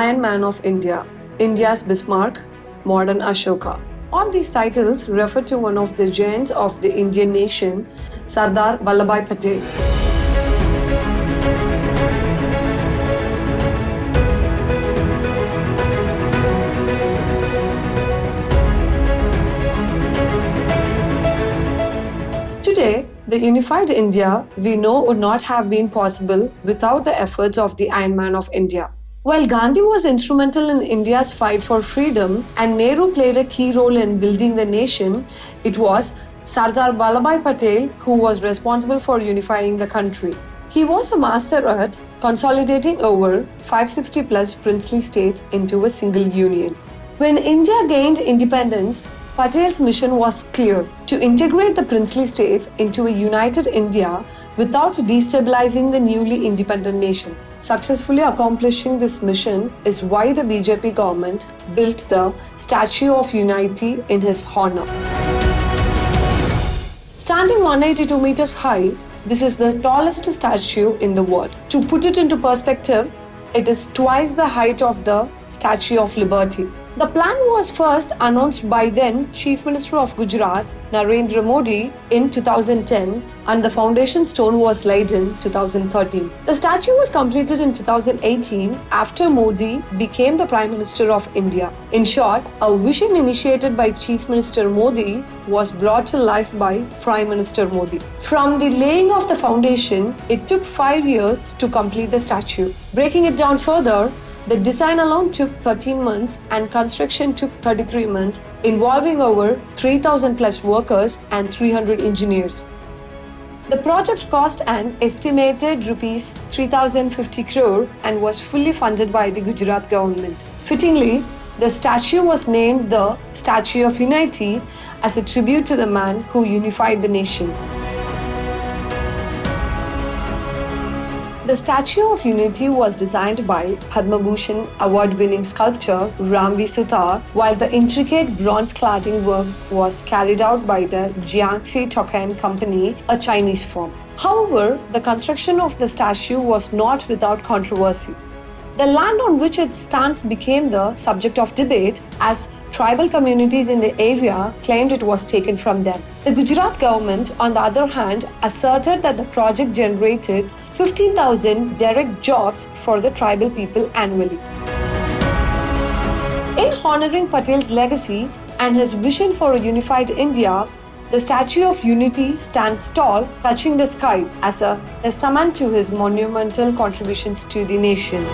Iron Man of India, India's Bismarck, modern Ashoka. All these titles refer to one of the giants of the Indian nation, Sardar Vallabhbhai Patel. Today, the unified India we know would not have been possible without the efforts of the Iron Man of India. While Gandhi was instrumental in India's fight for freedom and Nehru played a key role in building the nation, it was Sardar Vallabhbhai Patel who was responsible for unifying the country. He was a master at consolidating over 560 plus princely states into a single union. When India gained independence, Patel's mission was clear: to integrate the princely states into a united India without destabilizing the newly independent nation. Successfully accomplishing this mission is why the BJP government built the Statue of Unity in his honor. Standing 182 meters high, this is the tallest statue in the world. To put it into perspective, it is twice the height of the Statue of Liberty. The plan was first announced by then Chief Minister of Gujarat, Narmada Modi, in 2010, and the foundation stone was laid in 2013. The statue was completed in 2018 after Modi became the Prime Minister of India. In short, a vision initiated by Chief Minister Modi was brought to life by Prime Minister Modi. From the laying of the foundation, it took 5 years to complete the statue. Breaking it down further, the design alone took 13 months and construction took 33 months, involving over 3,000 plus workers and 300 engineers. The project cost an estimated Rs 3,050 crore and was fully funded by the Gujarat government. Fittingly, the statue was named the Statue of Unity as a tribute to the man who unified the nation. The Statue of Unity was designed by Padma Bhushan award-winning sculptor Ramvi Sutar, while the intricate bronze cladding work was carried out by the Jiangxi Tokan Company, a Chinese firm. However, the construction of the statue was not without controversy. The land on which it stands became the subject of debate as tribal communities in the area claimed it was taken from them. The Gujarat government, on the other hand, asserted that the project generated 15,000 direct jobs for the tribal people annually. In honoring Patel's legacy and his vision for a unified India, the Statue of Unity stands tall, touching the sky as a testament to his monumental contributions to the nation.